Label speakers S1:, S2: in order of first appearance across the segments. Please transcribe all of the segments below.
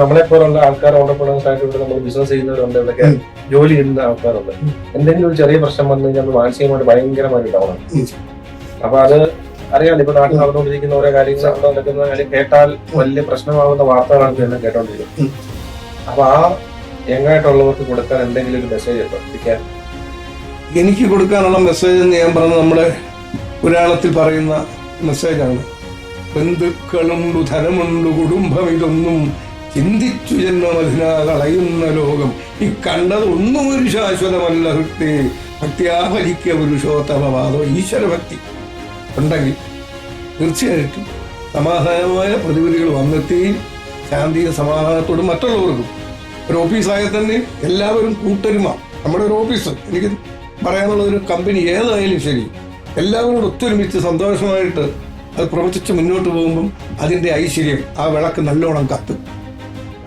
S1: നമ്മളെപ്പോലുള്ള ആൾക്കാർ ഓണ്ടർപ്രണേഴ്സ് ആയിട്ട് ഇവിടെ നമ്മൾ ബിസിനസ് ചെയ്യുന്നവരുണ്ട്, ഇവിടെയൊക്കെ ജോലി ചെയ്യുന്ന ആൾക്കാരുണ്ട്. എന്തെങ്കിലും ഒരു ചെറിയ പ്രശ്നം വന്നു കഴിഞ്ഞാൽ മാനസികമായിട്ട് ഭയങ്കരമായിട്ട് ഡൗൺ ആണ്. അപ്പൊ അത് അറിയാമല്ലോ, ഇപ്പൊ നാട്ടിൽ നടന്നുകൊണ്ടിരിക്കുന്ന ഓരോ കാര്യങ്ങൾ അവിടെ നടക്കുന്ന കാര്യം കേട്ടാൽ വലിയ പ്രശ്നമാകുന്ന വാർത്തകളാണ് തന്നെ കേട്ടോണ്ടിരിക്കുന്നത്. അപ്പൊ ആ യങ്ങായിട്ടുള്ളവർക്ക് കൊടുക്കാൻ എന്തെങ്കിലും ഒരു മെസ്സേജ് ഉണ്ടോ?
S2: എനിക്ക് കൊടുക്കാനുള്ള മെസ്സേജ് എന്ന് ഞാൻ പറഞ്ഞത് നമ്മുടെ പുരാണത്തിൽ പറയുന്ന മെസ്സേജാണ്. ബന്ധുക്കളുണ്ടു, ധനമുണ്ടു, കുടുംബം, ഇതൊന്നും ചിന്തിച്ചു ജന്മമതിനാ കളയുന്ന ലോകം. ഈ കണ്ടത് ഒന്നും ഒരു ശാശ്വതമല്ല. ഹൃത്തി ഭക്തിയാ ഭജിക്ക പുരുഷോത്തമവാദോ. ഈശ്വരഭക്തി ഉണ്ടെങ്കിൽ തീർച്ചയായിട്ടും സമാധാനമായ പ്രതിവിധികൾ വന്നെത്തുകയും ശാന്തിയും സമാധാനത്തോടും മറ്റുള്ളവർക്കും. ഒരു ഓഫീസായാൽ തന്നെ എല്ലാവരും കൂട്ടരുമ. നമ്മുടെ ഒരു ഓഫീസ്, എനിക്ക് പറയാനുള്ള ഒരു കമ്പനി ഏതായാലും ശരി, എല്ലാവരും ഒത്തൊരുമിച്ച് സന്തോഷമായിട്ട് അത് പ്രവർത്തിച്ച് മുന്നോട്ട് പോകുമ്പം അതിൻ്റെ ഐശ്വര്യം, ആ വിളക്ക് നല്ലോണം കത്തും.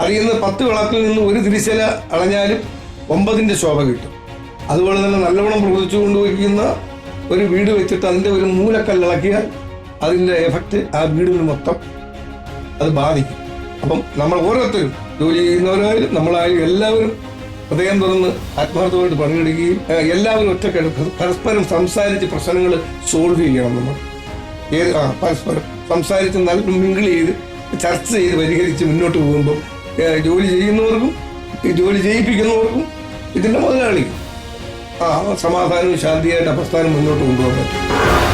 S2: അതിൽ നിന്ന് 10 വിളക്കിൽ നിന്ന് ഒരു തിരിശല അളഞ്ഞാലും 9ന്റെ ശോഭ കിട്ടും. അതുപോലെ തന്നെ നല്ലവണ്ണം പ്രവർത്തിച്ചു കൊണ്ടുപോയിരിക്കുന്ന ഒരു വീട് വെച്ചിട്ട് അതിൻ്റെ ഒരു മൂലക്കല്ലിളക്കിയാൽ അതിൻ്റെ എഫക്റ്റ് ആ വീടിന് മൊത്തം അത് ബാധിക്കും. അപ്പം നമ്മൾ ഓരോരുത്തരും, ജോലി ചെയ്യുന്നവരായാലും നമ്മളായാലും എല്ലാവരും ഹൃദയം തുറന്ന് ആത്മാർത്ഥമായിട്ട് പണിയെടുക്കുകയും എല്ലാവരും ഒറ്റക്കെടുത്ത് പരസ്പരം സംസാരിച്ച് പ്രശ്നങ്ങൾ സോൾവ് ചെയ്യണം. നമ്മൾ പരസ്പരം സംസാരിച്ച് നല്ല മിങ്കിൾ ചെയ്ത് ചർച്ച ചെയ്ത് പരിഹരിച്ച് മുന്നോട്ട് പോകുമ്പോൾ ജോലി ചെയ്യുന്നവർക്കും ജോലി ചെയ്യിപ്പിക്കുന്നവർക്കും ഇതിൻ്റെ മുതലാളി സമാധാനവും ശാന്തിയായിട്ട് പ്രസ്ഥാനം മുന്നോട്ട് കൊണ്ടുപോകാൻ പറ്റും.